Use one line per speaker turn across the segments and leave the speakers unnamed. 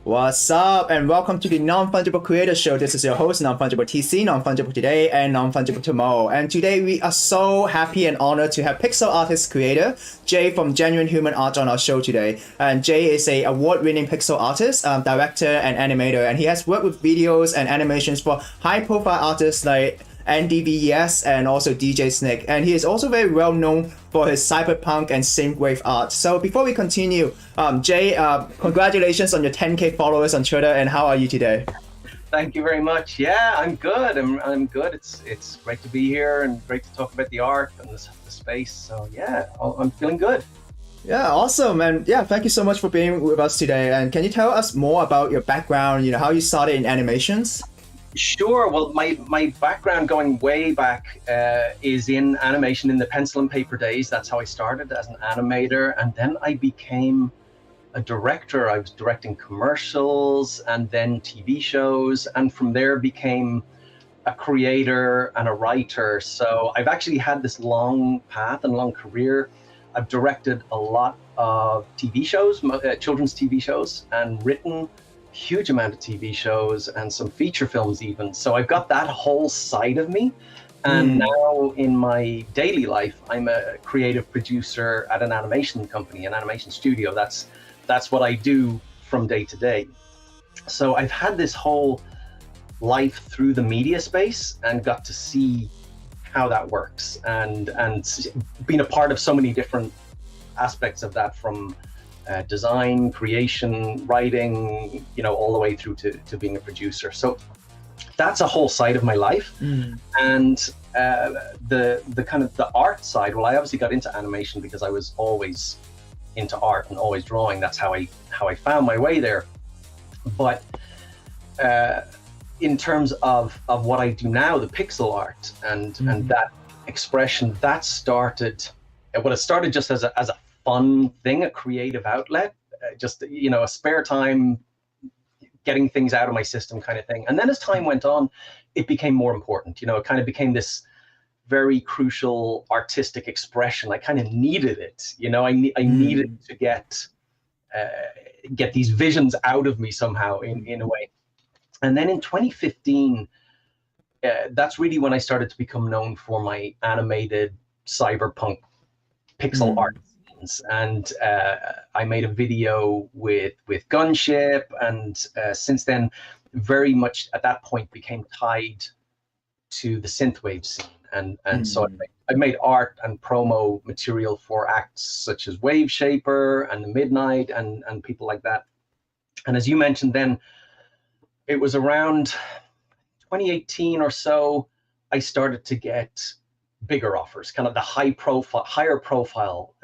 What's up, and welcome to the Non-Fungible Creator Show. This is your host, Non-Fungible TC, Non-Fungible today, and Non-Fungible tomorrow. And today we are so happy and honored to have pixel artist creator Jay from Genuine Human Art on our show today. And Jay is a award-winning pixel artist, director, and animator, and he has worked with videos and animations for high-profile artists like NVDES and also DJ Snake, and he is also very well known for his cyberpunk and synthwave art. So before we continue, Jay, congratulations on your 10K followers on Twitter, and how are you today?
Thank you very much. Yeah, I'm good. I'm good. It's great to be here and great to talk about the art and the space. So yeah, I'm feeling good.
Yeah, awesome. And yeah, thank you so much for being with us today. And can you tell us more about your background, how you started in animations?
Sure. Well, my background going way back is in animation in the pencil and paper days. That's how I started as an animator. And then I became a director. I was directing commercials and then TV shows. And from there became a creator and a writer. So I've actually had this long path and long career. I've directed a lot of TV shows, children's TV shows, and written huge amount of TV shows and some feature films even. So I've got that whole side of me. And now in my daily life, I'm a creative producer at an animation company, an animation studio. That's what I do from day to day. So I've had this whole life through the media space and got to see how that works and been a part of so many different aspects of that, from design, creation, writing, all the way through to being a producer. So that's a whole side of my life. And the kind of the art side, well, I obviously got into animation because I was always into art and always drawing. That's how I found my way there. But in terms of what I do now, the pixel art and that expression, it started just as a fun thing, a creative outlet, just a spare time, getting things out of my system kind of thing. And then as time went on, it became more important. It kind of became this very crucial artistic expression. I kind of needed it. I needed to get these visions out of me somehow in a way. And then in 2015, that's really when I started to become known for my animated cyberpunk pixel art. And I made a video with Gunship, and since then, very much at that point became tied to the synthwave scene. And so I made art and promo material for acts such as Wave Shaper and The Midnight and people like that. And as you mentioned, then it was around 2018 or so, I started to get bigger offers, kind of the higher profile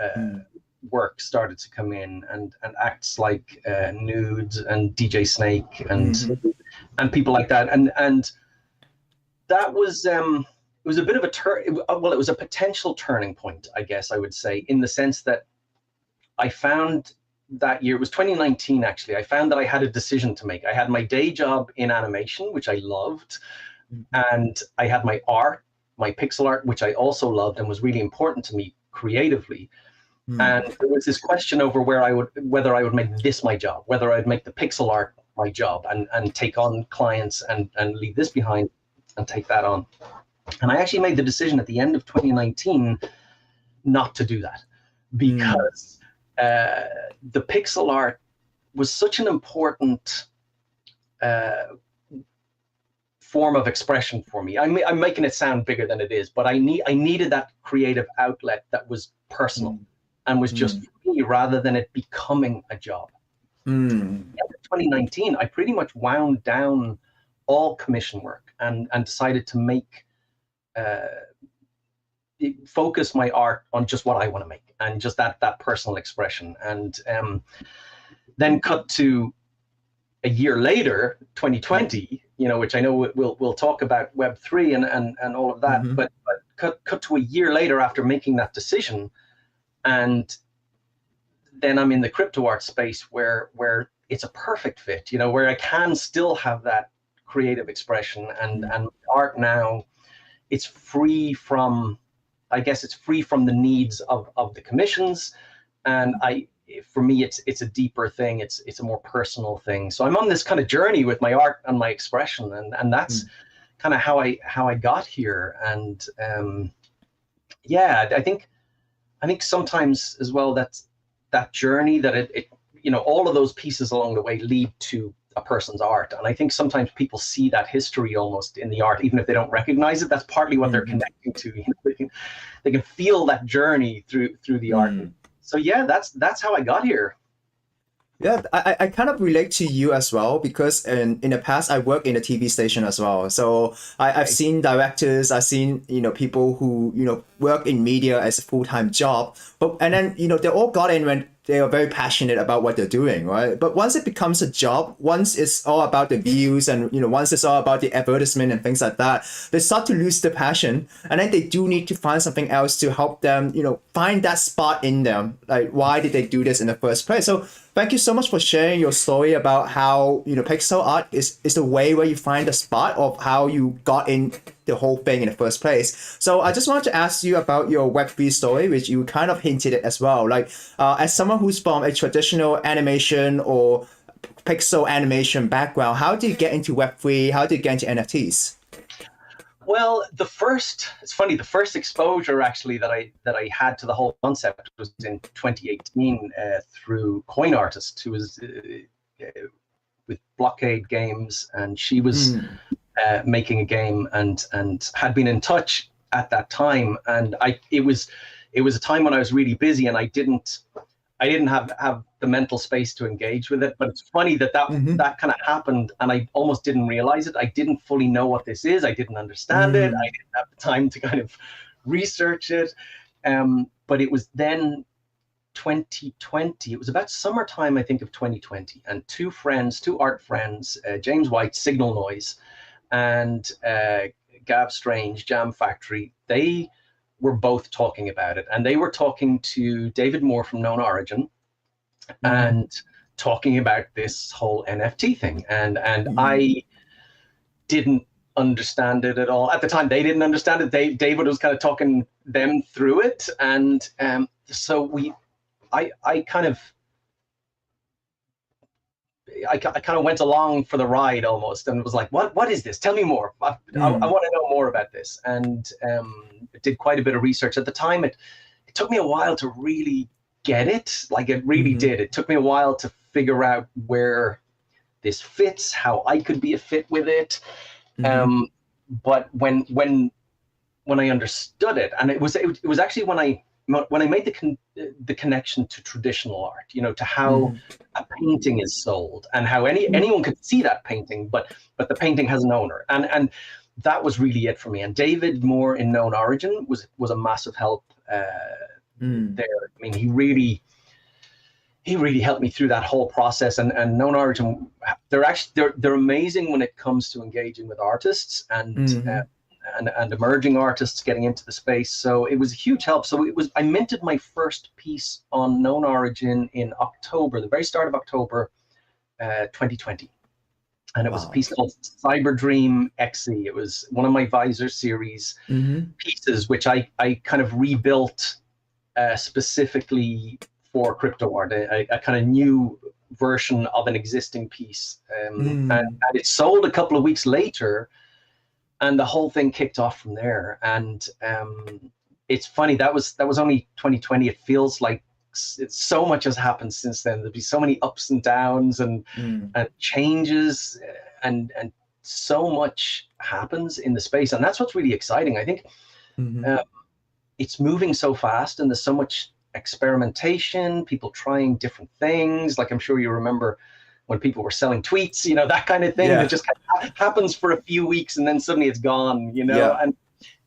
work started to come in, and acts like Nudes and DJ Snake and people like that, and that was it was a bit of it was a potential turning point, I guess I would say, in the sense that I found that year, it was 2019 actually, I found that I had a decision to make. I had my day job in animation, which I loved, and I had my art, my pixel art, which I also loved and was really important to me creatively. And there was this question over whether I would make this my job, whether I'd make the pixel art my job and take on clients and leave this behind and take that on. And I actually made the decision at the end of 2019 not to do that, because the pixel art was such an important form of expression for me. I'm making it sound bigger than it is, but I needed that creative outlet that was personal and was just me, rather than it becoming a job. In 2019, I pretty much wound down all commission work and decided to make focus my art on just what I want to make and just that personal expression. And then cut to a year later, 2020, which I know we'll talk about Web3 and all of that, but cut to a year later after making that decision. And then I'm in the crypto art space where it's a perfect fit, where I can still have that creative expression and art now. It's free from the needs of the commissions, and for me, it's a deeper thing. It's a more personal thing. So I'm on this kind of journey with my art and my expression, and that's kind of how I got here. And yeah, I think sometimes as well that journey, that it all of those pieces along the way lead to a person's art. And I think sometimes people see that history almost in the art, even if they don't recognize it. That's partly what they're connecting to. They can feel that journey through the art. So yeah, that's how I got here.
Yeah, I kind of relate to you as well, because in the past I worked in a TV station as well. So I've seen directors, I've seen, people who, work in media as a full-time job, and then, they all got in when they are very passionate about what they're doing, right? But once it becomes a job, once it's all about the views and, once it's all about the advertisement and things like that, they start to lose the passion. And then they do need to find something else to help them, find that spot in them. Like, why did they do this in the first place? So thank you so much for sharing your story about how, pixel art is the way where you find the spot of how you got in the whole thing in the first place. So I just wanted to ask you about your Web3 story, which you kind of hinted at as well. Like, as someone who's from a traditional animation or pixel animation background, how did you get into Web3? How did you get into NFTs?
Well, the first exposure actually that I had to the whole concept was in 2018 through Coin Artist, who was with Blockade Games, and she was making a game and had been in touch at that time. And it was a time when I was really busy and I didn't have the mental space to engage with it. But it's funny that kind of happened, and I almost didn't realize it. I didn't fully know what this is. I didn't understand it. I didn't have the time to kind of research it. But it was then 2020. It was about summertime, I think, of 2020. And two art friends, James White, Signal Noise, and Gav Strange, Jam Factory, they were both talking about it. And they were talking to David Moore from Known Origin and talking about this whole NFT thing. And I didn't understand it at all. At the time, they didn't understand it. David was kind of talking them through it. And so I kind of went along for the ride almost, and was like, what is this? Tell me more. I want to know more about this. And did quite a bit of research. At the time, it took me a while to really get it. Like, it really did. It took me a while to figure out where this fits, how I could be a fit with it. But when I understood it, and it was actually when I made the connection to traditional art, to how a painting is sold, and how anyone could see that painting, but the painting has an owner, and that was really it for me. And David Moore in Known Origin was a massive help there. I mean, he really helped me through that whole process. And Known Origin, they're amazing when it comes to engaging with artists and emerging artists getting into the space. So it was a huge help. So I minted my first piece on Known Origin in October, the very start of October 2020. And it was a piece called Cyber Dream XE. It was one of my Visor series pieces, which I kind of rebuilt specifically for crypto art, a kind of new version of an existing piece. And it sold a couple of weeks later, and the whole thing kicked off from there. And it's funny, that was only 2020. It feels like so much has happened since then. There'll be so many ups and downs and changes, and so much happens in the space. And that's what's really exciting. I think it's moving so fast, and there's so much experimentation, people trying different things. Like, I'm sure you remember when people were selling tweets, that kind of thing. It just kind of happens for a few weeks and then suddenly it's gone, and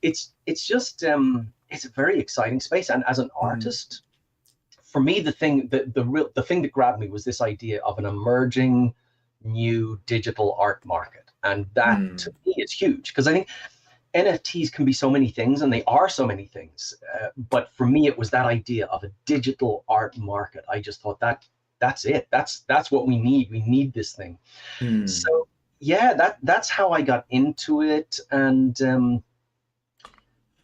it's just it's a very exciting space. And as an artist, for me, the thing that grabbed me was this idea of an emerging new digital art market. And that to me is huge, because I think NFTs can be so many things, and they are so many things. But for me, it was that idea of a digital art market. I just thought that's it. That's what we need. We need this thing. So yeah, that's how I got into it. And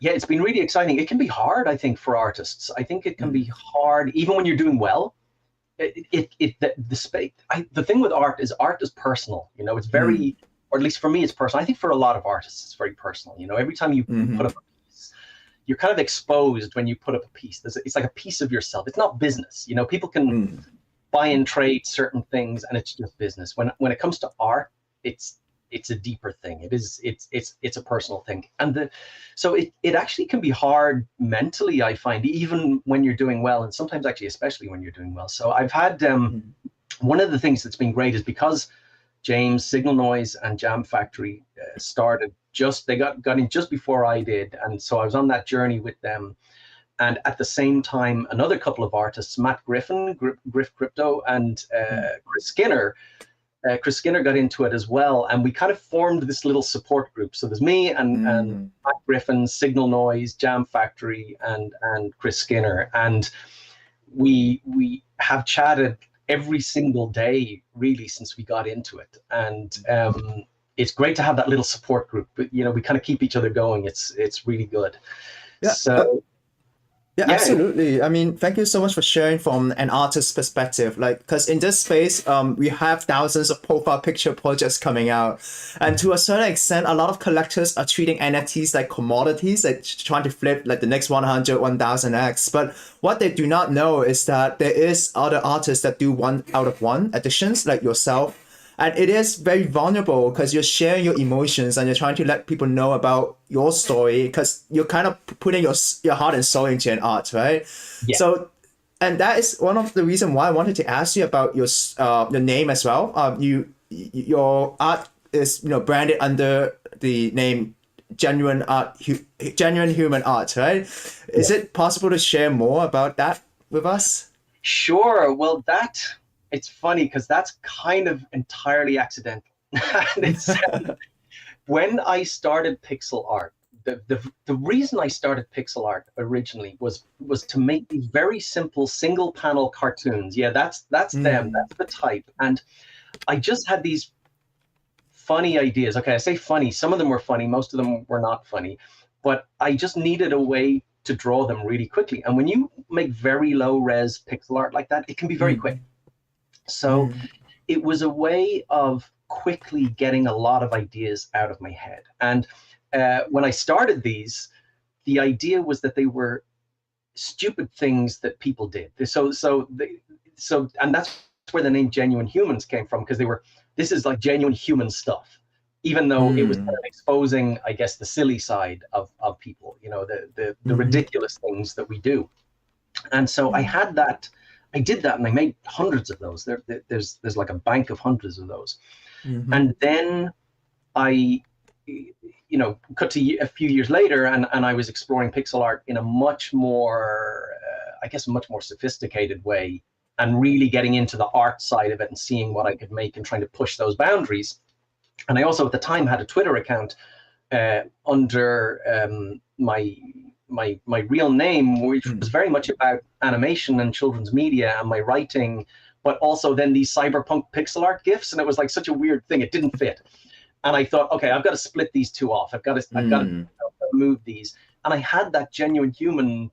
yeah, it's been really exciting. It can be hard, I think, for artists. I think it can be hard, even when you're doing well. the space. The thing with art is personal. You know, it's very, or at least for me, it's personal. I think for a lot of artists, it's very personal. You know, every time you put up a piece, you're kind of exposed when you put up a piece. It's like a piece of yourself. It's not business. You know, people can buy and trade certain things, and it's just business. When it comes to art, it's a deeper thing. It's a personal thing, and so it actually can be hard mentally, I find, even when you're doing well, and sometimes actually especially when you're doing well. So I've had one of the things that's been great is because James, Signal Noise, and Jam Factory started they got in just before I did, and so I was on that journey with them. And at the same time, another couple of artists, Matt Griffin, Griff Crypto, and Chris Skinner. Chris Skinner got into it as well, and we kind of formed this little support group. So there's me and Matt Griffin, Signal Noise, Jam Factory, and Chris Skinner, and we have chatted every single day really since we got into it, and it's great to have that little support group. But you know, we kind of keep each other going. It's really good.
Yeah.
So.
Yeah, absolutely. I mean, thank you so much for sharing from an artist's perspective. Like, because in this space, we have thousands of profile picture projects coming out, and to a certain extent, a lot of collectors are treating NFTs like commodities, like trying to flip like the next 100, 1000x. But what they do not know is that there is other artists that do 1 out of 1 editions, like yourself. And it is very vulnerable because you're sharing your emotions and you're trying to let people know about your story, because you're kind of putting your heart and soul into an art, right?
Yeah.
So, and that is one of the reasons why I wanted to ask you about your name as well. Your art is branded under the name Genuine Human Art, right? Is it possible to share more about that with us?
Sure. Well, it's funny because that's kind of entirely accidental. It's, when I started pixel art, the reason I started pixel art originally was to make these very simple single panel cartoons. Yeah, that's them. That's the type. And I just had these funny ideas. Okay, I say funny. Some of them were funny. Most of them were not funny. But I just needed a way to draw them really quickly. And when you make very low res pixel art like that, it can be very quick. So it was a way of quickly getting a lot of ideas out of my head. And when I started these, the idea was that they were stupid things that people did. And that's where the name Genuine Humans came from, because this is like genuine human stuff, even though it was kind of exposing, I guess, the silly side of people, the ridiculous things that we do. And so I did that, and I made hundreds of those. There's like a bank of hundreds of those. And then I, cut to a few years later, and I was exploring pixel art in a much more, a much more sophisticated way, and really getting into the art side of it and seeing what I could make and trying to push those boundaries. And I also at the time had a Twitter account under my real name, which was very much about animation and children's media and my writing, but also then these cyberpunk pixel art GIFs, and it was like such a weird thing. It didn't fit, and I thought, okay, I've got to split these two off. I've got to move these, and I had that Genuine Human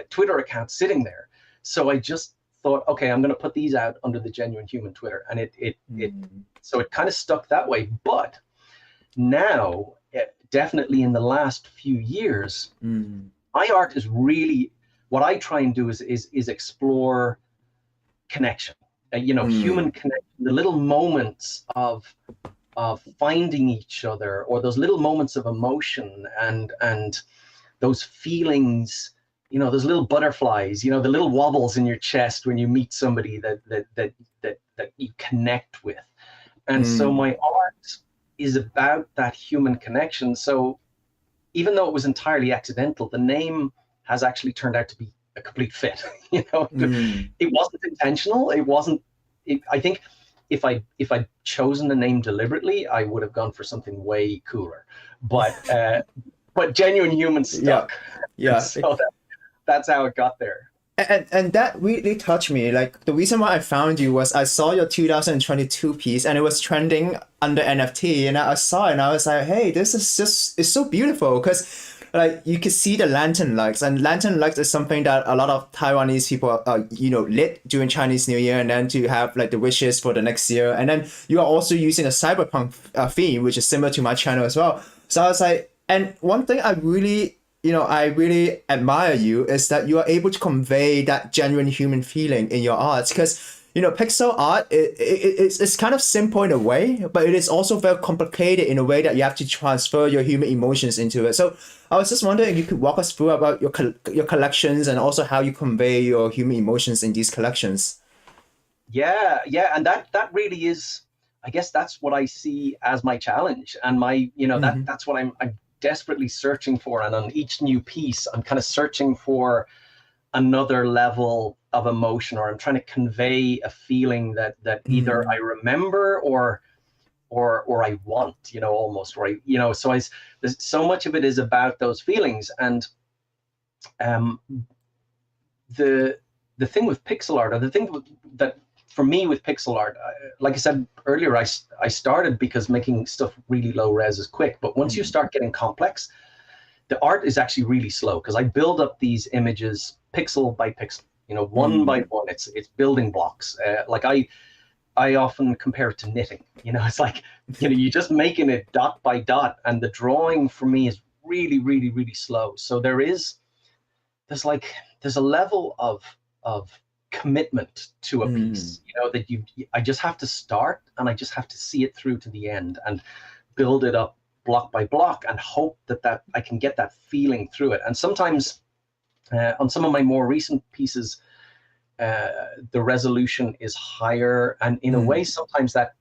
Twitter account sitting there, so I just thought, okay, I'm going to put these out under the Genuine Human Twitter, and so it kind of stuck that way. But now, definitely in the last few years, my art is really, what I try and do is explore connection, human connection, the little moments of finding each other, or those little moments of emotion and those feelings, those little butterflies, the little wobbles in your chest when you meet somebody that you connect with. And so my art is about that human connection. So even though it was entirely accidental, the name has actually turned out to be a complete fit. It wasn't intentional. I think if I'd chosen the name deliberately, I would have gone for something way cooler. But Genuine Human stuck.
Yeah.
So that's how it got there.
And that really touched me. Like, the reason why I found you was I saw your 2022 piece and it was trending under NFT, and I saw it and I was like, hey, it's so beautiful, because like you can see the lantern lights, and lantern lights is something that a lot of Taiwanese people lit during Chinese New Year, and then to have like the wishes for the next year. And then you are also using a cyberpunk theme, which is similar to my channel as well. So I was like, and one thing I really admire you is that you are able to convey that genuine human feeling in your art, because pixel art, it's kind of simple in a way, but it is also very complicated in a way that you have to transfer your human emotions into it. So I was just wondering if you could walk us through about your collections, and also how you convey your human emotions in these collections.
Yeah, and that really is, I guess that's what I see as my challenge, and my, that's what I'm desperately searching for. And on each new piece, I'm kind of searching for another level of emotion, or I'm trying to convey a feeling that either I remember or I want, almost, or there's so much of it is about those feelings. And the thing with pixel art, or the thing that for me with pixel art, like I said earlier, I started because making stuff really low res is quick, but once you start getting complex, the art is actually really slow, because I build up these images pixel by pixel, one by one. It's building blocks. Like I often compare it to knitting. It's like, you're just making it dot by dot, and the drawing for me is really, really, really slow. So there's a level of commitment to a piece, that I just have to start, and I just have to see it through to the end and build it up block by block, and hope that I can get that feeling through it. And sometimes on some of my more recent pieces, the resolution is higher, and in a way, sometimes that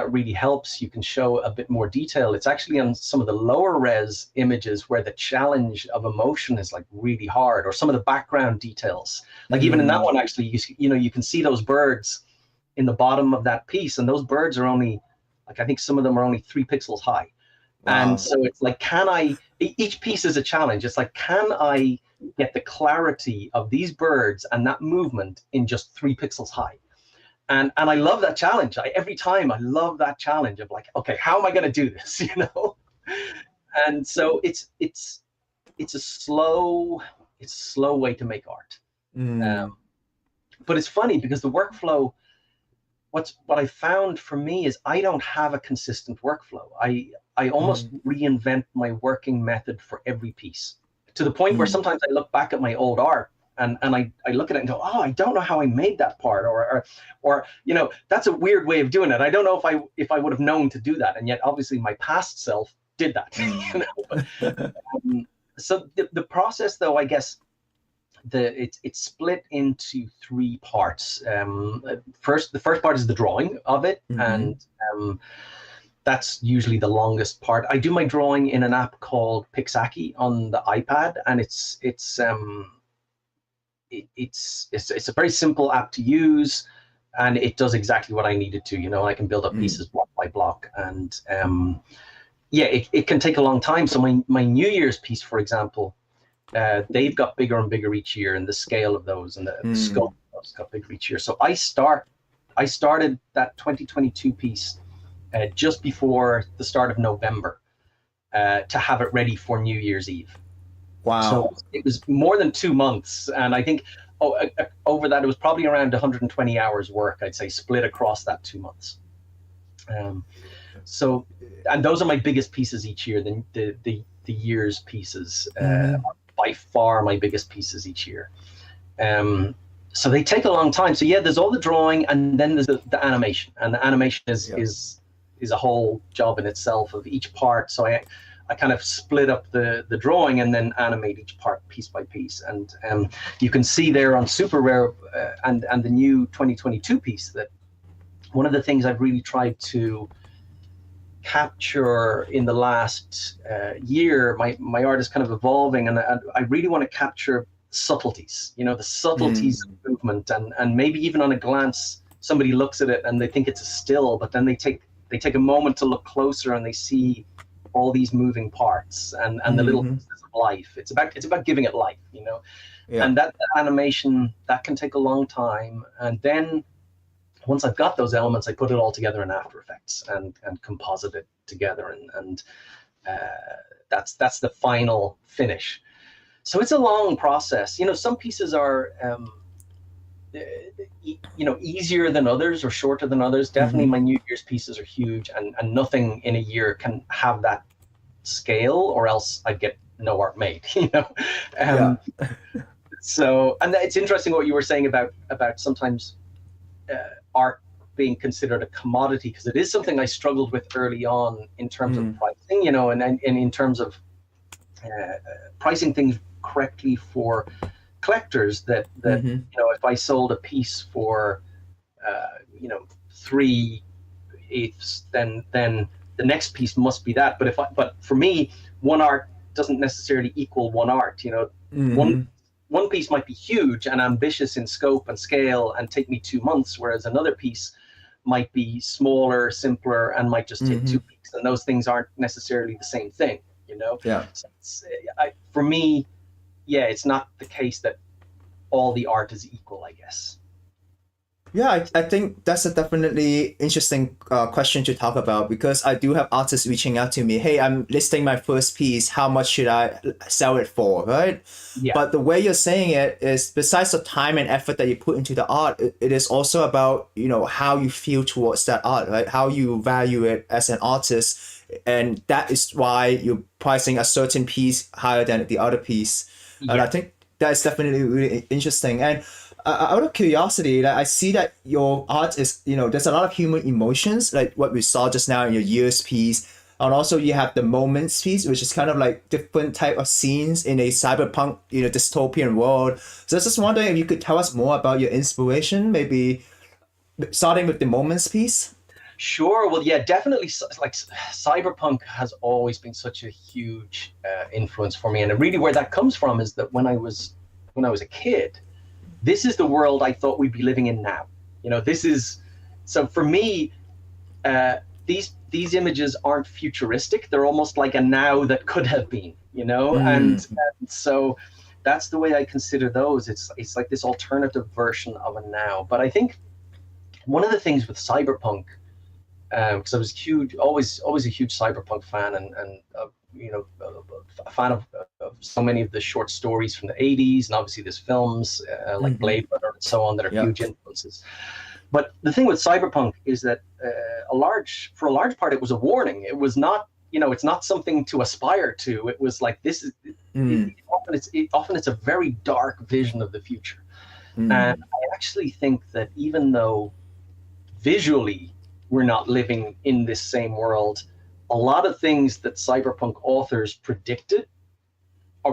really helps. You can show a bit more detail. It's actually on some of the lower res images where the challenge of emotion is like really hard, or some of the background details. Like even in that one, actually, you can see those birds in the bottom of that piece, and those birds are only, like, I think some of them are only 3 pixels high. Wow. And so it's like, each piece is a challenge. It's like, can I get the clarity of these birds and that movement in just 3 pixels high? And I love that challenge. Every time I love that challenge of like, okay, how am I going to do this? And so it's a slow way to make art. But it's funny, because the workflow, what I found for me is I don't have a consistent workflow. I almost reinvent my working method for every piece, to the point where sometimes I look back at my old art and I look at it and go, oh, I don't know how I made that part, or that's a weird way of doing it. I don't know if I would have known to do that, and yet obviously my past self did that. So the process, though, I guess it's split into 3 parts. The first part is the drawing of it, and that's usually the longest part. I do my drawing in an app called Pixaki on the iPad, and it's a very simple app to use, and it does exactly what I need it to. I can build up pieces block by block, and it can take a long time. So my New Year's piece, for example, they've got bigger and bigger each year, and the scale of those and the scope of those got bigger each year. So I started that 2022 piece just before the start of November, to have it ready for New Year's Eve. Wow. So it was more than 2 months. And I think over that, it was probably around 120 hours work, I'd say, split across that 2 months. And those are my biggest pieces each year. The year's pieces are by far my biggest pieces each year. So they take a long time. So yeah, there's all the drawing, and then there's the animation. And the animation is a whole job in itself of each part. So I kind of split up the drawing and then animate each part piece by piece. And you can see there on Super Rare and the new 2022 piece that one of the things I've really tried to capture in the last year, my art is kind of evolving, and I really want to capture subtleties, the subtleties of movement, and maybe even on a glance, somebody looks at it and they think it's a still, but then they take a moment to look closer and they see all these moving parts and the little pieces of life. It's about giving it life, and that animation, that can take a long time. And then once I've got those elements, I put it all together in After Effects and composite it together. And that's the final finish. So it's a long process. Some pieces are easier than others or shorter than others. Definitely my New Year's pieces are huge, and nothing in a year can have that scale, or else I'd get no art made. So, and it's interesting what you were saying about sometimes art being considered a commodity, because it is something I struggled with early on in terms of pricing, and in terms of pricing things correctly for collectors, that if I sold a piece for 3/8, then the next piece must be that. But for me, one art doesn't necessarily equal one art. One piece might be huge and ambitious in scope and scale and take me 2 months, whereas another piece might be smaller, simpler, and might just take 2 weeks. And those things aren't necessarily the same thing,
Yeah.
So for me, it's not the case that all the art is equal, I guess.
Yeah, I think that's a definitely interesting question to talk about, because I do have artists reaching out to me. Hey, I'm listing my first piece. How much should I sell it for, right?
Yeah.
But the way you're saying it is, besides the time and effort that you put into the art, it is also about, how you feel towards that art, right? How you value it as an artist. And that is why you're pricing a certain piece higher than the other piece.
Yeah.
And I think that's definitely really interesting. And out of curiosity, I see that your art is, there's a lot of human emotions, like what we saw just now in your years piece. And also you have the moments piece, which is kind of like different type of scenes in a cyberpunk, dystopian world. So I was just wondering if you could tell us more about your inspiration, maybe starting with the moments piece.
Sure. Well, yeah, definitely. Like, cyberpunk has always been such a huge influence for me, and really where that comes from is that when I was a kid, this is the world I thought we'd be living in now. So for me, these images aren't futuristic. They're almost like a now that could have been, and so that's the way I consider those. It's like this alternative version of a now. But I think one of the things with cyberpunk, because I was always a huge cyberpunk fan, and a fan of so many of the short stories from the 80s, and obviously there's films like Blade Runner and so on that are huge influences. But the thing with cyberpunk is that for a large part it was a warning. It was not, it's not something to aspire to. It was like, this is often it's a very dark vision of the future. And I actually think that even though visually we're not living in this same world, a lot of things that cyberpunk authors predicted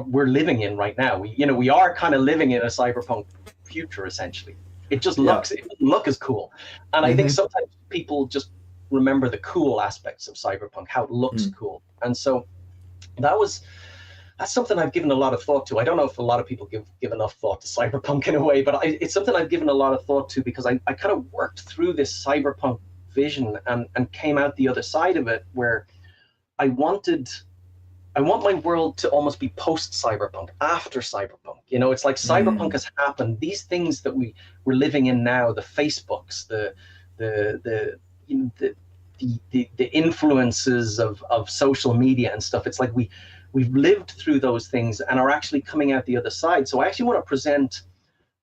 we're living in right now. We are kind of living in a cyberpunk future, essentially. It just it doesn't look as cool. And I think sometimes people just remember the cool aspects of cyberpunk, how it looks cool. And so that's something I've given a lot of thought to. I don't know if a lot of people give enough thought to cyberpunk in a way, but it's something I've given a lot of thought to, because I kind of worked through this cyberpunk vision and came out the other side of it, where I want my world to almost be post-cyberpunk, after cyberpunk. It's like cyberpunk has happened. These things that we're living in now, the Facebooks, the influences of social media and stuff. It's like we've lived through those things and are actually coming out the other side. So I actually want to present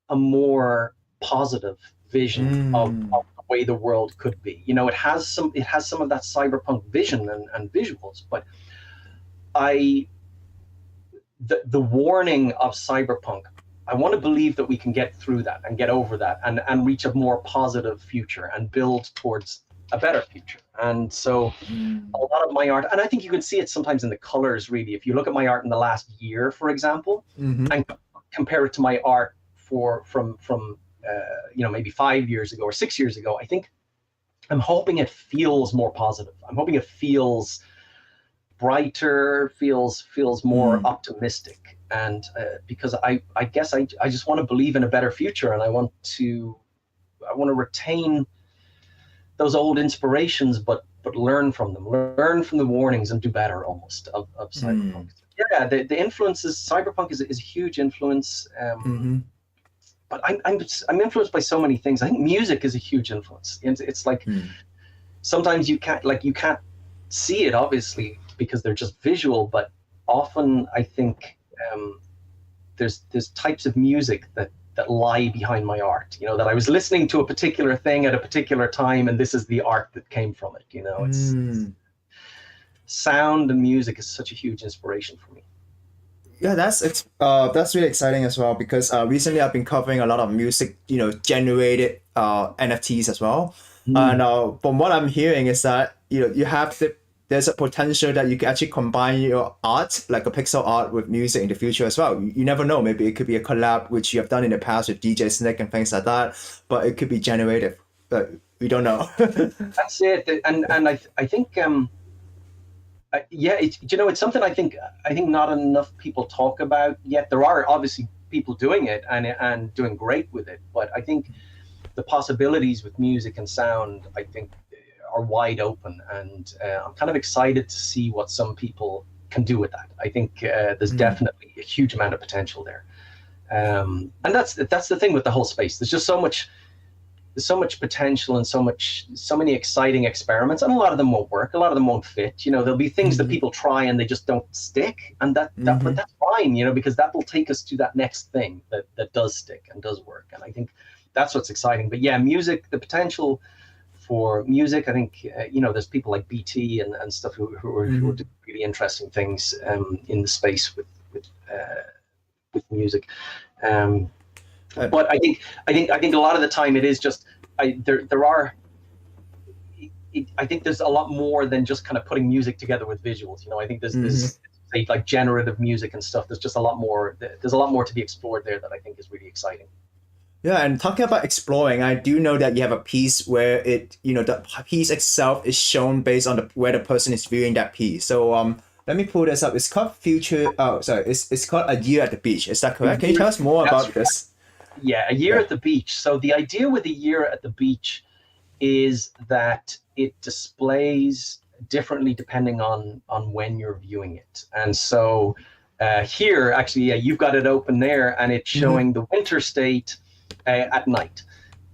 a more positive vision of the way the world could be. It has some of that cyberpunk vision and visuals, but the warning of cyberpunk, I want to believe that we can get through that and get over that and reach a more positive future and build towards a better future. And so a lot of my art, and I think you can see it sometimes in the colors, really. If you look at my art in the last year, for example, and compare it to my art from maybe 5 years ago or 6 years ago, I think I'm hoping it feels more positive. I'm hoping it feels brighter, feels more optimistic. And because I guess I just want to believe in a better future, and I want to retain those old inspirations, but learn from them, learn from the warnings, and do better almost of cyberpunk. Yeah, the influences, cyberpunk is a huge influence. But I'm influenced by so many things. I think music is a huge influence. It's like sometimes you can't see it, obviously, because they're just visual, but often I think there's types of music that lie behind my art, you know, that I was listening to a particular thing at a particular time, and this is the art that came from it, you know. It's sound and music is such a huge inspiration for me.
Yeah, that's really exciting as well, because recently I've been covering a lot of music, you know, generated NFTs as well. And from what I'm hearing is that, you know, there's a potential that you can actually combine your art, like a pixel art, with music in the future as well. You never know. Maybe it could be a collab, which you have done in the past with DJ Snake and things like that, but it could be generated. But we don't know.
That's it. And I think yeah, it's something I think not enough people talk about yet. There are obviously people doing it and doing great with it, but I think the possibilities with music and sound, I think, are wide open, and I'm kind of excited to see what some people can do with that. I think there's definitely a huge amount of potential there, and that's the thing with the whole space. There's just there's so much potential and so many exciting experiments, and a lot of them won't work. A lot of them won't fit. You know, there'll be things that people try and they just don't stick, and but that's fine. You know, because that will take us to that next thing that does stick and does work. And I think that's what's exciting. But yeah, music, the potential for music, I think you know, there's people like BT and stuff who are doing really interesting things in the space with music. But I think a lot of the time it is just I think there's a lot more than just kind of putting music together with visuals. You know, I think there's like generative music and stuff. There's just a lot more. There's a lot more to be explored there that I think is really exciting.
Yeah, and talking about exploring, I do know that you have a piece where it, you know, the piece itself is shown based on where the person is viewing that piece. So let me pull this up. It's called it's called A Year at the Beach. Is that correct? Can you tell us more about this?
Yeah, A Year at the Beach. So the idea with A Year at the Beach is that it displays differently depending on when you're viewing it. And so here, actually, yeah, you've got it open there, and it's showing the winter state at night,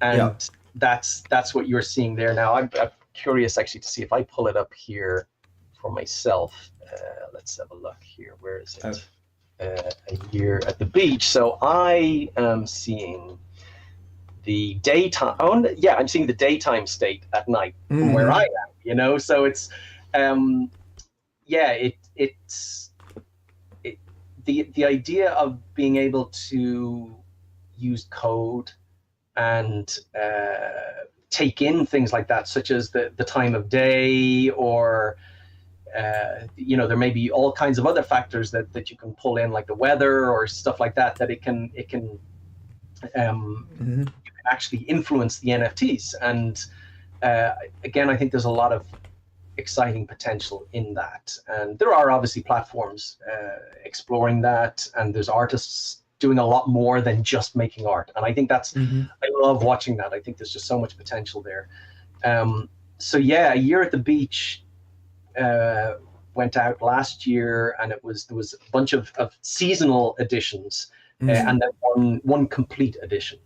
and that's what you're seeing there now. I'm curious actually to see if I pull it up here for myself. Let's have a look here. Where is it? A Year at the Beach. So I am seeing the daytime. Oh, yeah, I'm seeing the daytime state at night from where I am. You know, so it's it's the idea of being able to use code and take in things like that, such as the time of day, or you know, there may be all kinds of other factors that you can pull in, like the weather or stuff like that, that it can actually influence the NFTs. And again, I think there's a lot of exciting potential in that, and there are obviously platforms exploring that, and there's artists doing a lot more than just making art, and I think that's I love watching that. I think there's just so much potential there. So yeah, A Year at the Beach went out last year, and there was a bunch of seasonal editions, and then one complete edition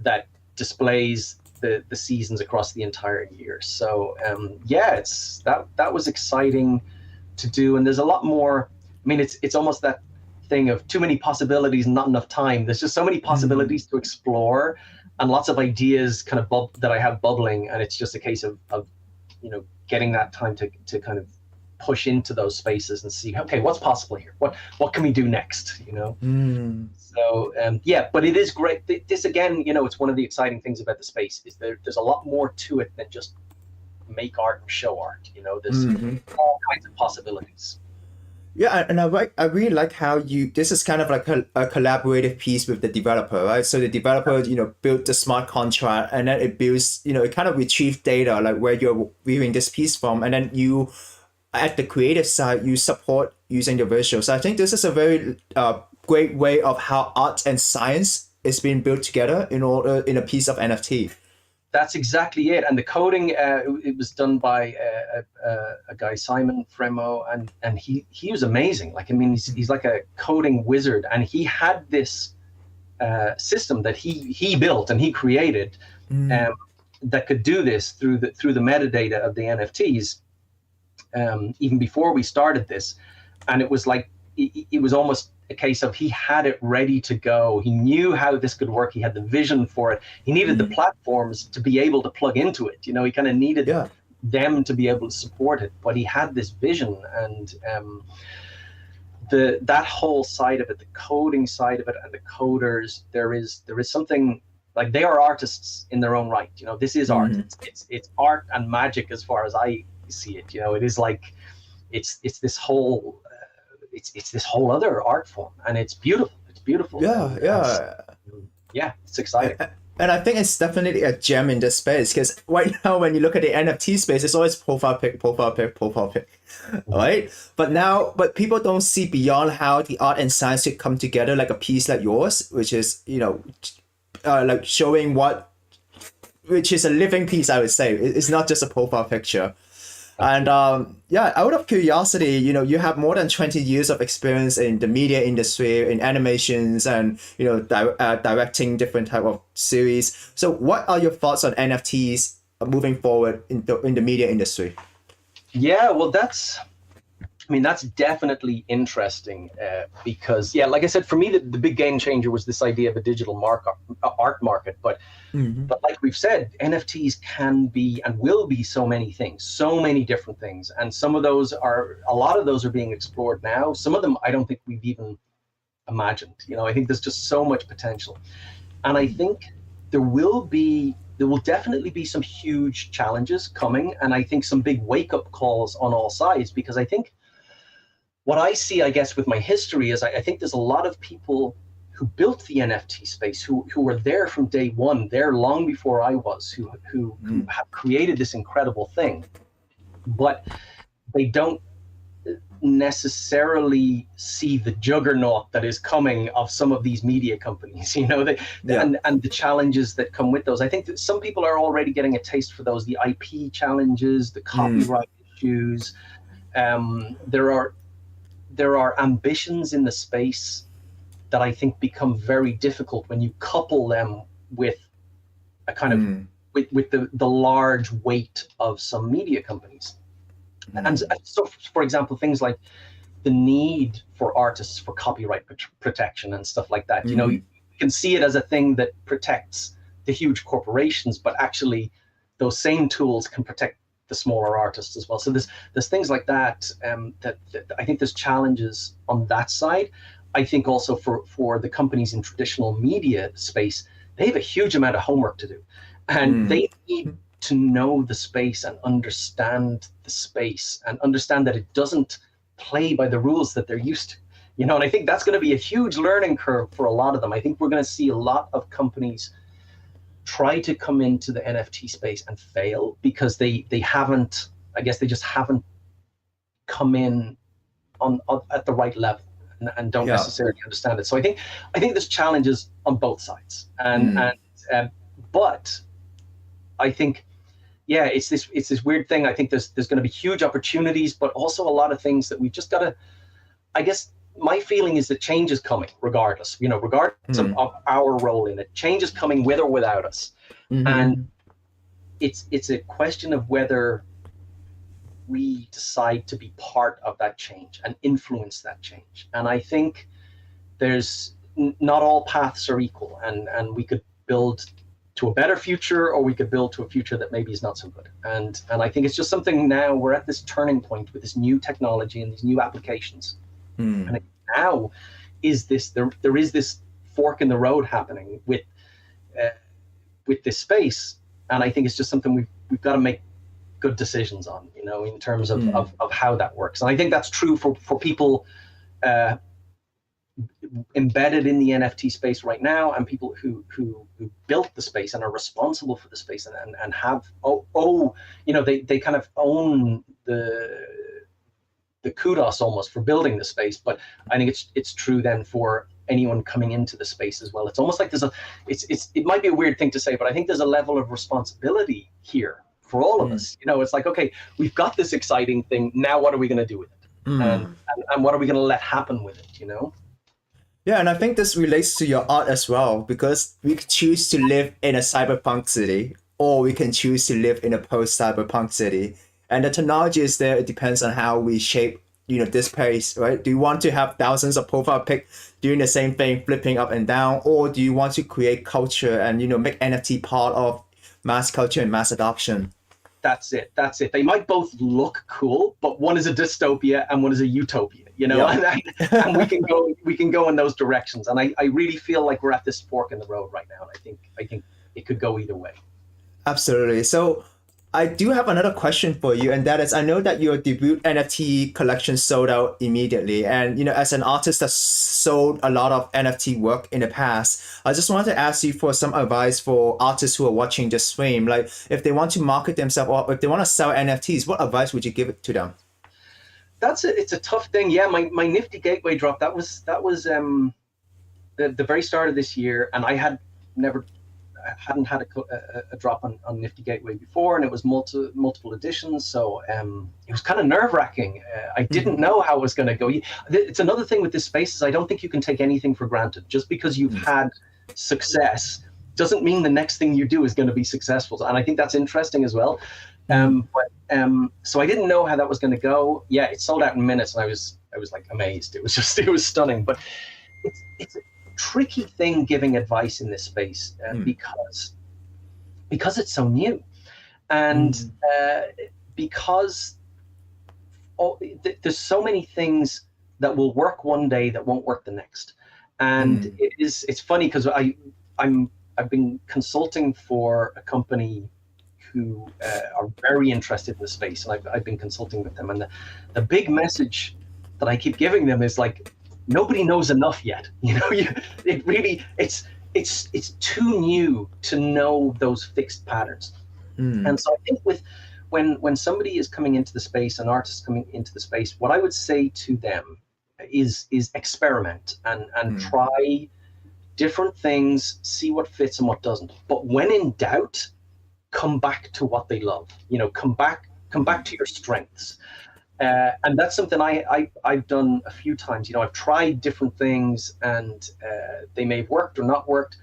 that displays the seasons across the entire year. So yeah, that was exciting to do, and there's a lot more. I mean, it's almost that thing of too many possibilities and not enough time. There's just so many possibilities to explore, and lots of ideas kind of that I have bubbling, and it's just a case of you know, getting that time to kind of push into those spaces and see, okay, what's possible here? What can we do next? You know. So yeah, but it is great. This again, you know, it's one of the exciting things about the space is there's a lot more to it than just make art and show art. You know, there's all kinds of possibilities.
Yeah, and I really like how this is kind of like a collaborative piece with the developer, right? So the developer, you know, built the smart contract, and then it builds, you know, it kind of retrieves data, like where you're viewing this piece from, and then you, at the creative side, you support using the visual. So I think this is a very great way of how art and science is being built together in a piece of NFT.
That's exactly it. And the coding, it was done by a guy, Simon Fremo, and he was amazing. Like, I mean, he's like a coding wizard, and he had this system that he built and he created that could do this through the metadata of the NFTs. even before we started this. And it was like, it was almost a case of he had it ready to go. He knew how this could work. He had the vision for it. He needed the platforms to be able to plug into it. You know, he kind of needed them to be able to support it, but he had this vision. And that whole side of it, the coding side of it, and the coders, there is something like, they are artists in their own right. You know, this is art. It's art and magic as far as I see it. You know, it is like, it's this whole it's this whole other art form, and it's beautiful. It's beautiful. Yeah, it's exciting.
And I think it's definitely a gem in this space, because right now when you look at the NFT space, it's always profile pic, right? But people don't see beyond how the art and science could come together, like a piece like yours, which is, you know, like showing which is a living piece, I would say. It's not just a profile picture. And out of curiosity, you know, you have more than 20 years of experience in the media industry, in animations, and, you know, directing different type of series. So what are your thoughts on NFTs moving forward in the media industry?
Yeah, well, that's definitely interesting because, like I said, for me, the big game changer was this idea of a digital art market. But like we've said, NFTs can be and will be so many things, so many different things. And a lot of those are being explored now. Some of them I don't think we've even imagined. You know, I think there's just so much potential. And I think there will definitely be some huge challenges coming. And I think some big wake-up calls on all sides, because I think what I see, I guess, with my history is I think there's a lot of people who built the NFT space, who were there from day one, there long before I was, who have created this incredible thing, but they don't necessarily see the juggernaut that is coming of some of these media companies, you know, and the challenges that come with those. I think that some people are already getting a taste for those, the IP challenges, the copyright issues. There are ambitions in the space that I think become very difficult when you couple them with a kind of with the large weight of some media companies. And so, for example, things like the need for artists for copyright protection and stuff like that. You know, you can see it as a thing that protects the huge corporations, but actually those same tools can protect the smaller artists as well. So there's things like that, that I think there's challenges on that side. I think also for the companies in traditional media space, they have a huge amount of homework to do, and they need to know the space and understand the space and understand that it doesn't play by the rules that they're used to, you know. And I think that's going to be a huge learning curve for a lot of them. I think we're going to see a lot of companies try to come into the NFT space and fail because they haven't, I guess they just haven't come in at the right level and don't necessarily understand it. So I think there's challenges on both sides, but I think it's this weird thing. I think there's going to be huge opportunities, but also a lot of things that we've just got to, I guess my feeling is that change is coming regardless, you know, regardless of our role in it. Change is coming with or without us. And it's a question of whether we decide to be part of that change and influence that change. And I think there's not all paths are equal, and we could build to a better future, or we could build to a future that maybe is not so good. And I think it's just something now, we're at this turning point with this new technology and these new applications. And now there is this fork in the road happening with this space. And I think it's just something we've got to make good decisions on, you know, in terms of how that works. And I think that's true for people embedded in the NFT space right now, and people who built the space and are responsible for the space and have you know, they kind of own the kudos almost for building the space. But I think it's true then for anyone coming into the space as well. It's almost like it might be a weird thing to say, but I think there's a level of responsibility here for all of us. You know, it's like, okay, we've got this exciting thing, now what are we going to do with it? And what are we going to let happen with it, you know?
Yeah, and I think this relates to your art as well, because we could choose to live in a cyberpunk city, or we can choose to live in a post-cyberpunk city. And the technology is there. It depends on how we shape, this space, right? Do you want to have thousands of profile pic doing the same thing, flipping up and down, or do you want to create culture and, make NFT part of mass culture and mass adoption?
That's it. They might both look cool, but one is a dystopia and one is a utopia,
Yeah.
and we can go in those directions. And I really feel like we're at this fork in the road right now. And I think it could go either way.
Absolutely. So I do have another question for you, and that is, I know that your debut NFT collection sold out immediately, and as an artist that sold a lot of NFT work in the past, I just wanted to ask you for some advice for artists who are watching this stream. Like, if they want to market themselves or if they want to sell NFTs, what advice would you give it to them?
It's a tough thing. Yeah, my Nifty Gateway drop, that was the very start of this year, and I hadn't had a drop on Nifty Gateway before, and it was multiple editions, so it was kind of nerve-wracking. I didn't know how it was going to go. It's another thing with this space is I don't think you can take anything for granted. Just because you've had success doesn't mean the next thing you do is going to be successful, and I think that's interesting as well. So I didn't know how that was going to go. Yeah, it sold out in minutes, and I was like amazed. It was stunning. But it's a tricky thing giving advice in this space because it's so new, and because there's so many things that will work one day that won't work the next. And it's funny because I've been consulting for a company who are very interested in the space, and I've been consulting with them, and the big message that I keep giving them is like, nobody knows enough yet. It's too new to know those fixed patterns. And so I think when somebody is coming into the space, an artist coming into the space, what I would say to them is experiment and try different things, see what fits and what doesn't. But when in doubt, come back to what they love. Come back to your strengths. And that's something I've done a few times. I've tried different things, and they may have worked or not worked,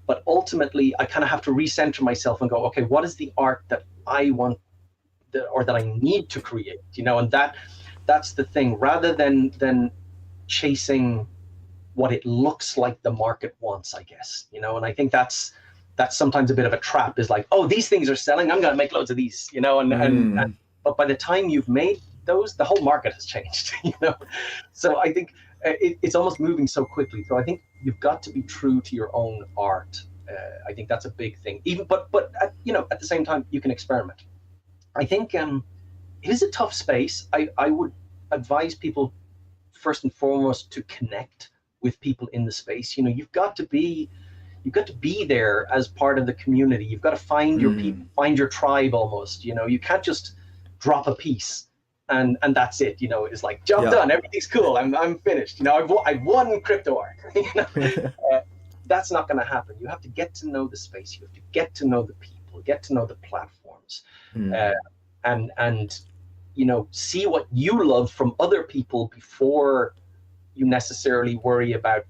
but ultimately I kind of have to recenter myself and go, okay, what is the art that I want or that I need to create? And that's the thing, rather than chasing what it looks like the market wants, I guess. And I think that's sometimes a bit of a trap, is like, oh, these things are selling, I'm going to make loads of these, and but by the time you've made those, the whole market has changed, So I think it's almost moving so quickly. So I think you've got to be true to your own art. I think that's a big thing. But at the same time, you can experiment. I think it is a tough space. I would advise people first and foremost to connect with people in the space. You've got to be there as part of the community. You've got to find your people, find your tribe almost. You can't just drop a piece and that's it. It's like, job done, everything's cool, I'm finished. I've won crypto art. That's not going to happen. You have to get to know the space. You have to get to know the people, get to know the platforms, and see what you love from other people before you necessarily worry about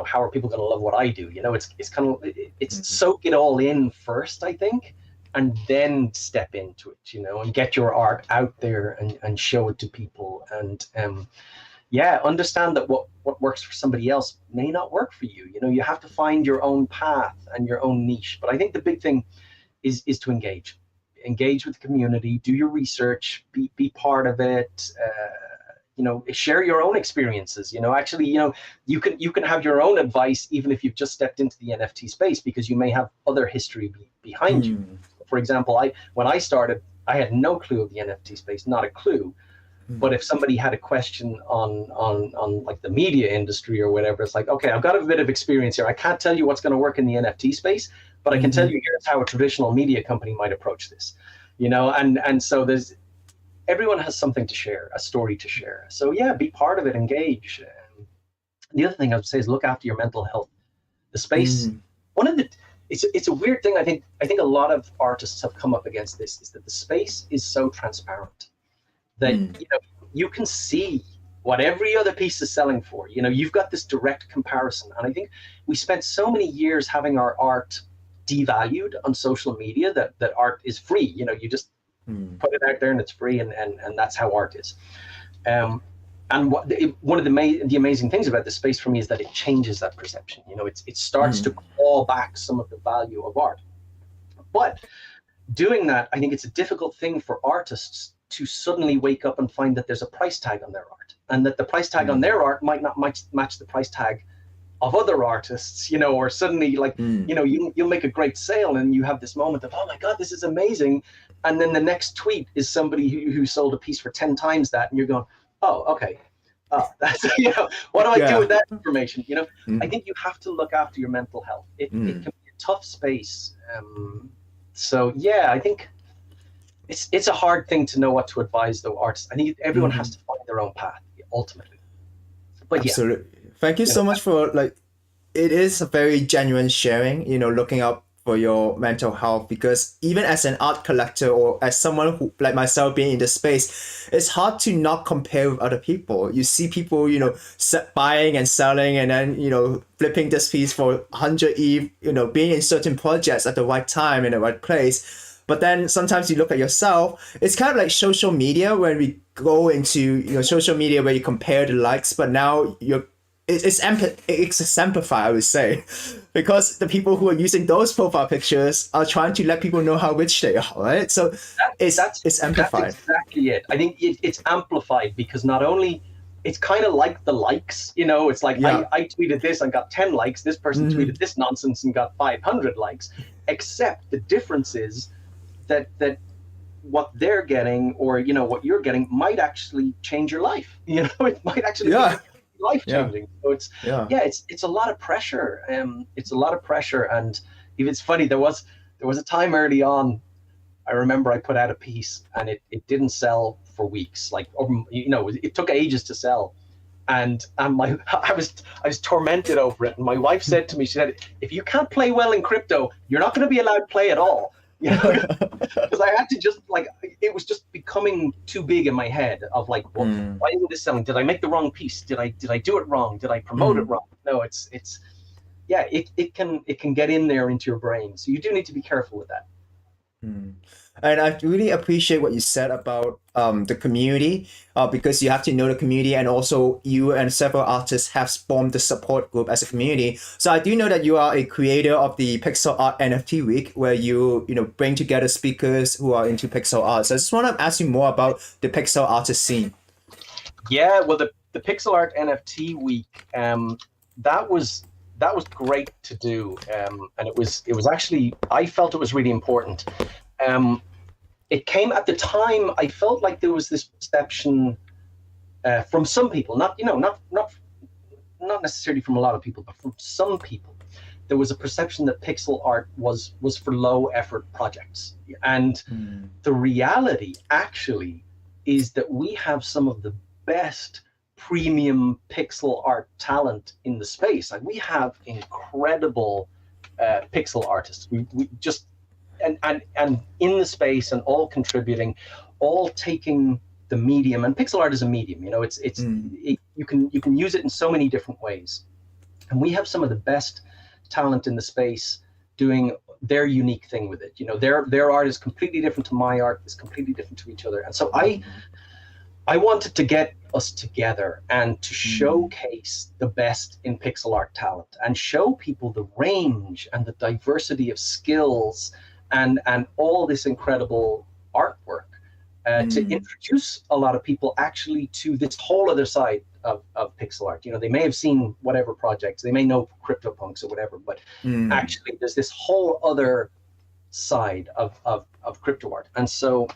how are people going to love what I do. It's kind of soak it all in first, I think, and then step into it, and get your art out there and show it to people, and understand that what works for somebody else may not work for you. You have to find your own path and your own niche. But I think the big thing is to engage with the community, do your research, be part of it. Share your own experiences. Actually, you can have your own advice even if you've just stepped into the NFT space, because you may have other history behind you. For example, when I started, I had no clue of the NFT space, not a clue. But if somebody had a question on like the media industry or whatever, it's like, okay, I've got a bit of experience here. I can't tell you what's going to work in the NFT space, but I can tell you here's how a traditional media company might approach this. And so everyone has something to share, a story to share. So yeah, be part of it, engage. The other thing I would say is look after your mental health. The space, it's a weird thing. I think a lot of artists have come up against this, is that the space is so transparent that you can see what every other piece is selling for. You've got this direct comparison. And I think we spent so many years having our art devalued on social media that art is free. put it out there and it's free, and that's how art is. And one of the amazing things about this space for me is that it changes that perception. You know, it starts to claw back some of the value of art. But doing that, I think it's a difficult thing for artists to suddenly wake up and find that there's a price tag on their art, and that the price tag on their art might not match the price tag of other artists, you know, or suddenly like, you know, you'll make a great sale and you have this moment of, oh my God, this is amazing. And then the next tweet is somebody who sold a piece for 10 times that, and you're going, oh, okay. Oh, that's, you know, what do I do with that information? You know, I think you have to look after your mental health. It can be a tough space. So yeah, I think it's a hard thing to know what to advise though artists. I think everyone has to find their own path ultimately. But
absolutely. Thank you so much for like, it is a very genuine sharing, you know, looking out for your mental health, because even as an art collector or as someone who like myself being in the space, it's hard to not compare with other people. You see people, you know, buying and selling and then, you know, flipping this piece for 100 ETH, you know, being in certain projects at the right time in the right place. But then sometimes you look at yourself, it's kind of like social media when we go into, you know, social media where you compare the likes, but now it's exemplified, I would say, because the people who are using those profile pictures are trying to let people know how rich they are, right? So it's amplified.
That's exactly it. I think it's amplified because not only it's kind of like the likes, you know, it's like I tweeted this and got 10 likes, this person tweeted this nonsense and got 500 likes, except the difference is that what they're getting or, you know, what you're getting might actually change your life. You know, it might actually be life changing. So it's a lot of pressure. It's a lot of pressure. And if it's funny, there was a time early on, I remember I put out a piece and it didn't sell for weeks. Like, you know, it took ages to sell. And I was tormented over it. And my wife said to me, she said, if you can't play well in crypto, you're not going to be allowed to play at all. You know, because I had to just like, it was just becoming too big in my head of like, well, why isn't this selling? Did I make the wrong piece? Did I do it wrong? Did I promote it wrong? No, it can get in there into your brain. So you do need to be careful with that.
And I really appreciate what you said about the community, because you have to know the community, and also you and several artists have formed the support group as a community. So I do know that you are a creator of the Pixel Art NFT Week, where you know bring together speakers who are into pixel art. So I just want to ask you more about the pixel artist scene.
Yeah, well, the Pixel Art NFT Week, that was great to do, and it was actually, I felt it was really important. It came at the time, I felt like there was this perception from some people, not necessarily from a lot of people, but from some people, there was a perception that pixel art was for low effort projects. And the reality actually is that we have some of the best premium pixel art talent in the space. Like, we have incredible pixel artists. We just and in the space, and all contributing, all taking the medium. And pixel art is a medium. You know, you can use it in so many different ways. And we have some of the best talent in the space doing their unique thing with it. You know, their art is completely different to my art. It's completely different to each other. And so I wanted to get us together and to showcase the best in pixel art talent and show people the range and the diversity of skills and all this incredible artwork, to introduce a lot of people actually to this whole other side of pixel art. You know, they may have seen whatever projects, they may know CryptoPunks or whatever, but actually there's this whole other side of crypto art. And so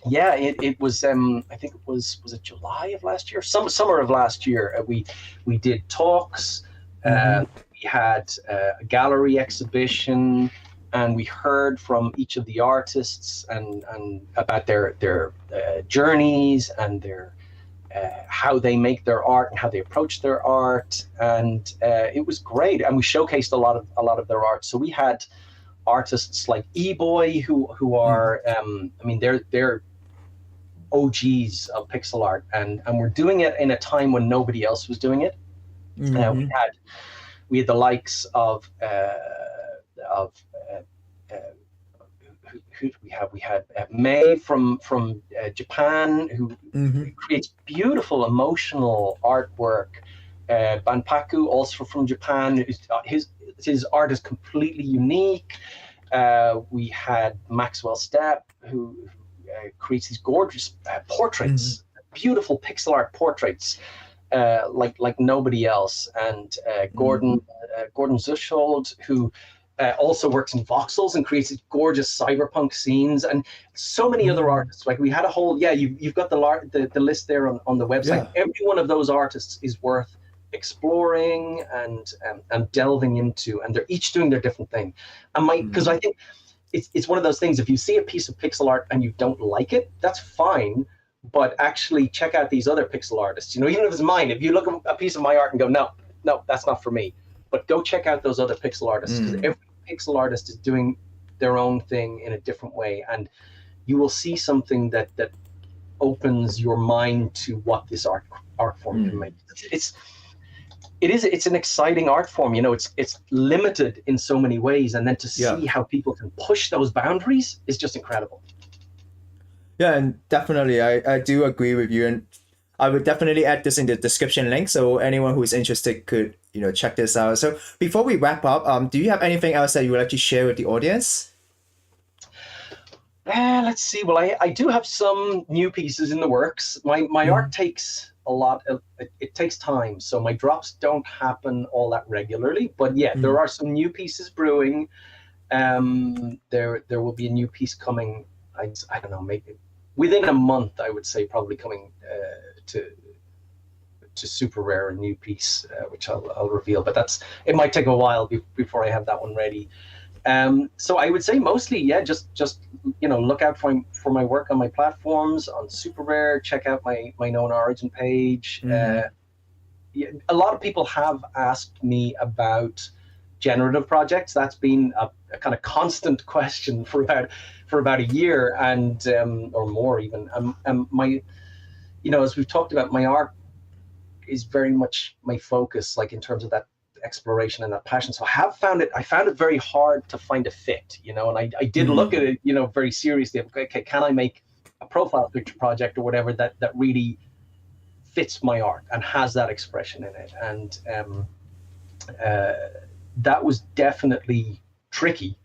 yeah, it was I think it was it July of last year, summer of last year, we did talks, we had a gallery exhibition, and we heard from each of the artists and about their journeys and their how they make their art and how they approach their art, and it was great. And we showcased a lot of their art. So we had artists like E-Boy who are I mean they're OGs of pixel art, and we're doing it in a time when nobody else was doing it. We had the likes of who do we have? We had May from Japan, who creates beautiful emotional artwork. Banpaku, also from Japan, his art is completely unique. We had Maxwell Stepp, who creates these gorgeous portraits, beautiful pixel art portraits, like nobody else. And Gordon Zushold, who also works in voxels and creates these gorgeous cyberpunk scenes, and so many other artists. Like we had a whole, you've got the list there on the website. Yeah. Every one of those artists is worth exploring and delving into, and they're each doing their different thing. And because I think it's one of those things, if you see a piece of pixel art and you don't like it, that's fine, but actually check out these other pixel artists. You know, even if it's mine, if you look at a piece of my art and go, no, that's not for me, but go check out those other pixel artists, because every pixel artist is doing their own thing in a different way, and you will see something that opens your mind to what this art form can make. It's an exciting art form. You know, it's limited in so many ways, and then to see how people can push those boundaries is just incredible.
Yeah, and definitely, I do agree with you, and I would definitely add this in the description link, so anyone who is interested could, check this out. So before we wrap up, do you have anything else that you would like to share with the audience?
Let's see. Well, I do have some new pieces in the works. My art takes a lot of, it takes time, so my drops don't happen all that regularly, but there are some new pieces brewing. There will be a new piece coming, I don't know, maybe within a month, I would say, probably coming to Super Rare, a new piece, which I'll reveal, but it might take a while before I have that one ready. So I would say mostly, just look out for my work on my platforms, on Super Rare. Check out my known origin page. A lot of people have asked me about generative projects. That's been a kind of constant question for about a year and or more even. As we've talked about, my art is very much my focus, like in terms of that exploration and that passion. So I found it very hard to find a fit, and I did look at it, very seriously. Okay, can I make a profile picture project or whatever that really fits my art and has that expression in it? And that was definitely tricky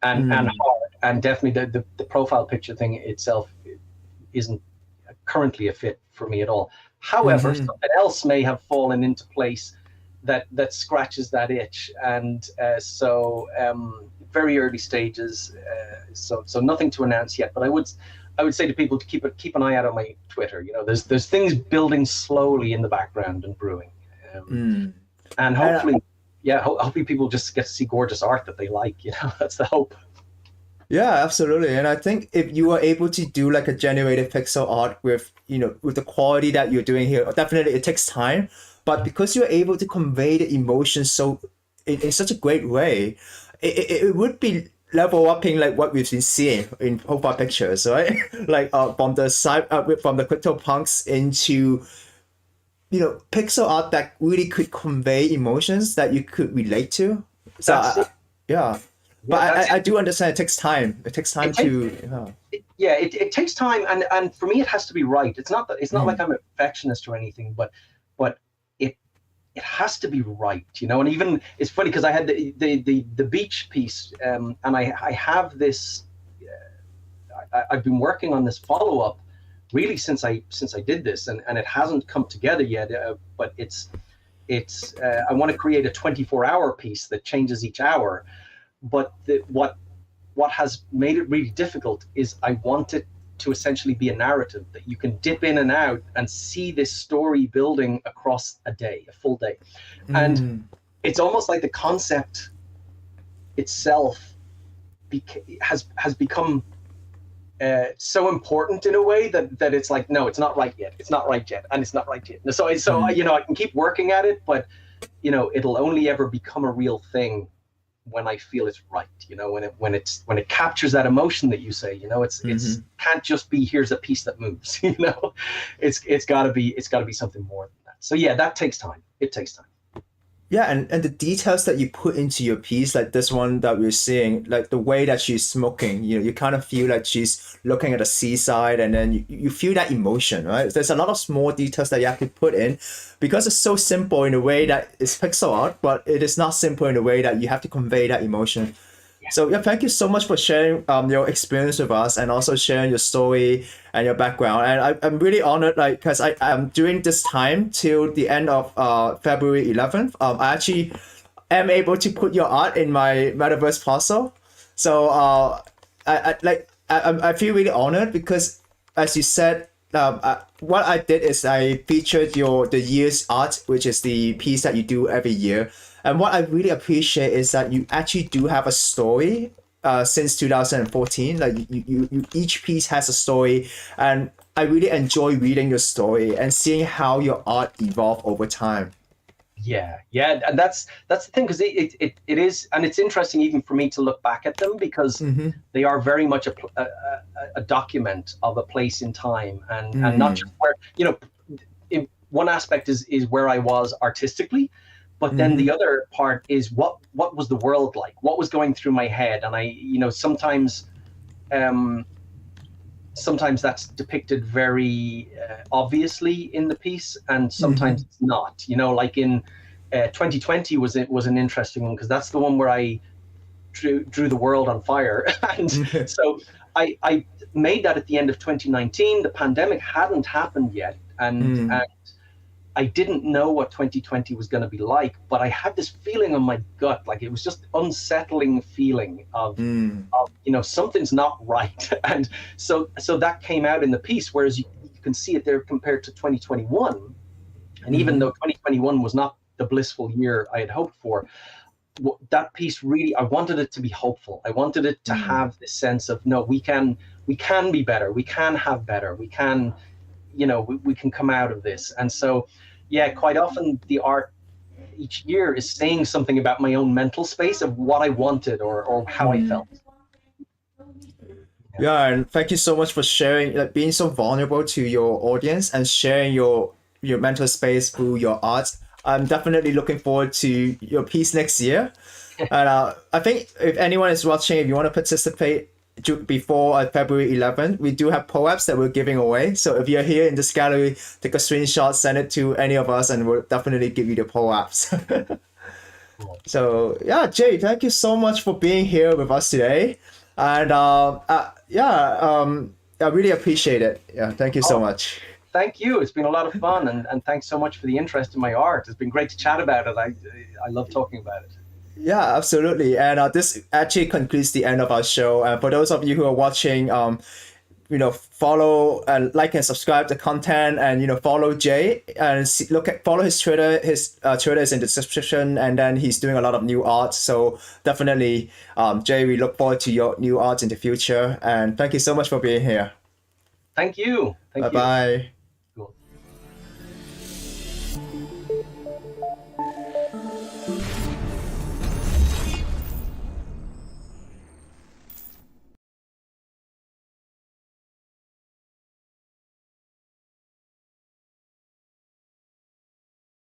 and hard, and definitely the profile picture thing itself isn't currently a fit for me at all. However, something else may have fallen into place that scratches that itch, and so very early stages, so nothing to announce yet. But I would say to people to keep an eye out on my Twitter. There's things building slowly in the background and brewing, and hopefully, hopefully people just get to see gorgeous art that they like. That's the hope.
Yeah, absolutely. And I think if you are able to do like a generated pixel art with with the quality that you're doing here, definitely it takes time. But because you're able to convey the emotions so in such a great way, it would be level upping like what we've been seeing in profile pictures, right? Like from the CryptoPunks into pixel art that really could convey emotions that you could relate to. So but I do understand it takes time. It takes time
it takes time, and for me it has to be right. It's not like I'm a perfectionist or anything, but it has to be right, and even it's funny because I had the beach piece, and I have this, I've been working on this follow-up really since I did this, and it hasn't come together yet, but it's I want to create a 24-hour piece that changes each hour, but what has made it really difficult is I want it to essentially be a narrative that you can dip in and out and see this story building across a full day. And it's almost like the concept itself has become so important in a way that it's like, no, it's not right yet. It's not right yet. And it's not right yet. So I can keep working at it, but it'll only ever become a real thing when I feel it's right, when it captures that emotion that you say, it's can't just be here's a piece that moves, it's got to be something more than that. So that takes time. It takes time.
Yeah, and the details that you put into your piece, like this one that we're seeing, like the way that she's smoking, you kind of feel like she's looking at the seaside, and then you feel that emotion, right? There's a lot of small details that you have to put in because it's so simple in a way that it's pixel art, but it is not simple in a way that you have to convey that emotion. So yeah, thank you so much for sharing your experience with us and also sharing your story and your background. And I'm really honored, like, because I'm during this time till the end of February 11th, I actually am able to put your art in my metaverse puzzle. So I feel really honored because, as you said, what I did is I featured the year's art, which is the piece that you do every year. And what I really appreciate is that you actually do have a story since 2014. Like you each piece has a story, and I really enjoy reading your story and seeing how your art evolved over time.
Yeah, and that's the thing, because it is, and it's interesting even for me to look back at them, because they are very much a document of a place in time, and not just where, one aspect is where I was artistically, but then the other part is what was the world like, what was going through my head, and I sometimes that's depicted very obviously in the piece, and sometimes it's not. Like in 2020 was an interesting one, because that's the one where I drew the world on fire, and so I made that at the end of 2019. The pandemic hadn't happened yet, and I didn't know what 2020 was going to be like, but I had this feeling on my gut, like it was just unsettling feeling of something's not right. And so that came out in the piece, whereas you can see it there compared to 2021. And even though 2021 was not the blissful year I had hoped for, that piece really, I wanted it to be hopeful. I wanted it to have this sense of, no, we can be better. We can have better. We can, we can come out of this. And so, yeah, quite often the art each year is saying something about my own mental space of what I wanted or how I felt.
Yeah, and thank you so much for sharing, like being so vulnerable to your audience and sharing your mental space through your art. I'm definitely looking forward to your piece next year. And I think if anyone is watching, if you want to participate before February 11th, we do have POAPs that we're giving away. So if you're here in this gallery, take a screenshot, send it to any of us, and we'll definitely give you the POAPs. So yeah, Jay, thank you so much for being here with us today. And I really appreciate it. Yeah, thank you so much.
Thank you. It's been a lot of fun, and thanks so much for the interest in my art. It's been great to chat about it. I love talking about it.
Yeah, absolutely. And this actually concludes the end of our show. For those of you who are watching, follow and like and subscribe to content, and follow Jay and follow his Twitter. His Twitter is in the description, and then he's doing a lot of new art. So definitely, Jay, we look forward to your new art in the future. And thank you so much for being here.
Thank you.
Bye bye.